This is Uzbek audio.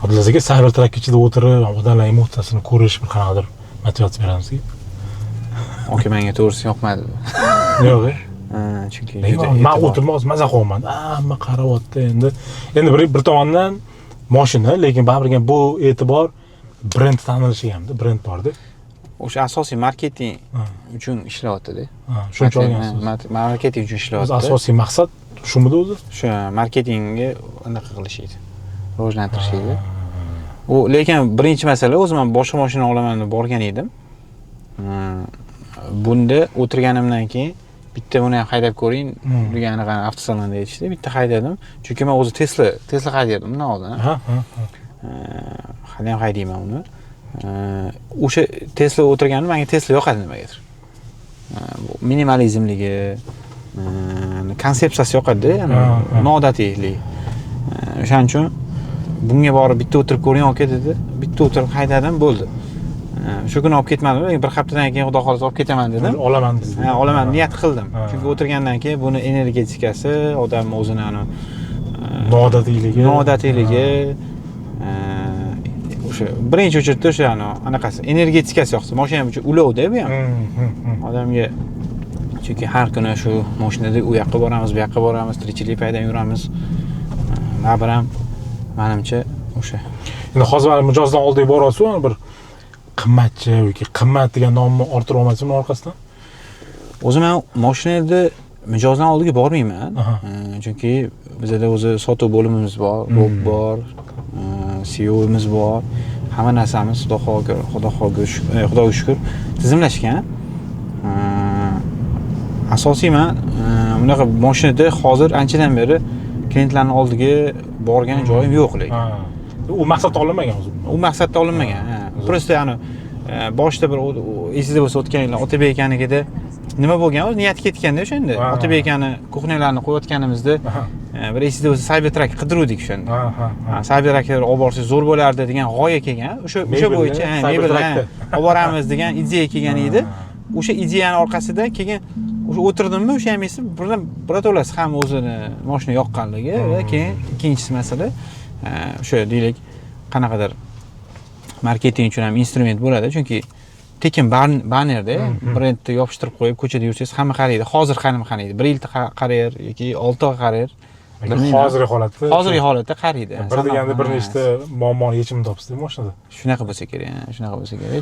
Abdulaziz aka Cybertruck ichida o'tirib, odamlarning muhtasini ko'rish bir qanaqadir motivatsiya beradi sizga. Oke, menga to'g'risi yoqmadi. Yo'q. Chunki men o'tirmoz maza qilaman. Hamma qaryapti endi. Endi bir tomondan mashina, lekin baribir bu e'tibor brend tanilishi hamda brend borda. O'sha asosiy marketing uchun ishlayapti-da. Shuncha olgansiz. Marketing uchun ishlayapti. Asosiy maqsad shumidi o'zi? Shu marketingni anaqa qilish edi. Rivojlantirish edi. U lekin birinchi masala o'zim ham boshqa mashina olaman deb borgan edim. Bunda o'tirganimdan keyin bitta buni ham haydab ko'ring degan avtosalonda aytishdi. Bitta haydadim. Chunki men o'zi Tesla haydadim undan oldin. Hali ham haydayman uni. O'sha Tesla o'tirganim menga Tesla yoqadi nimagadir. Minimalizmligi, konsepsiyasi yoqadi, ya'ni noodatiyligi. O'shaning uchun bunga borib bitta o'tirib ko'ring aka dedi. Bitta o'tirib haydadim, bo'ldi. Shu kuni olib ketmadim, lekin bir haftadan keyin xudo xohlasa olib ketaman dedim. Olaman dedim. Olaman niyat qildim. Chunki o'tirgandan keyin buni energetikasi, odam o'zini noodatiyligi o'sha birinchi o'chirtda o'sha anaqasi energetikasi yoqsa, mashina uchun ulovda bu ham. Odamga chunki har kuni shu mashinada u yoqqa boramiz, bu yoqqa boramiz, tirikchilik paydan yuramiz. Baribir ham menimcha o'sha. Endi hozir mijozdan oldiga boryapsiz, bir qimmatchi yoki qimmat degan nomni orttira olmaysizmi orqasidan? O'zim ham mashinada mijozdan oldiga bormayman. Chunki bizda o'zi sotuv bo'limimiz bor, rob bor, CEO'miz bor. Hamma narsamiz Xudoga shukr tizimlashgan. Asosiy men bunaqa mashinada hozir anchadan beri klientlarning oldiga borgan joyim yo'q lekin. U maqsadda olinmagan o'zi. U maqsadda olinmagan. Prosta boshida bir esingizda bo'lsa o'tgan yil Otabek akanikida nima bo'lgan? O'zi niyat ketganda o'shanda. Otabek akani kuxnyalarni qo'yayotganimizda bir esingizda bo'lsa Cybertruck qidiruvdik o'shanda. Cybertrucklar olib borsak zo'r bo'lardi degan g'oya kelgan. O'sha bo'yicha mebelni olib boramiz degan ideya kelgan edi. O'sha ideyani orqasida keyin o'sha o'tirdimmi, o'sha ham esi birato'lasi ham o'zini mashina yoqqanligi va keyin ikkinchisi masala o'sha deylik qanaqadir marketing uchun ham instrument bo'ladi, chunki tekin bannerda brendni yopishtirib qo'yib ko'chada yursangiz hamma qaraydi. Hozir qaraydi. 1 yilda qarar yoki 6 oy qarar. Hozirgi holatda qaraydi. Bir deganda bir nechta muammoni yechimini topsiz mashinada. Shunaqa bo'lsa kerak, shunaqa bo'lsa kerak.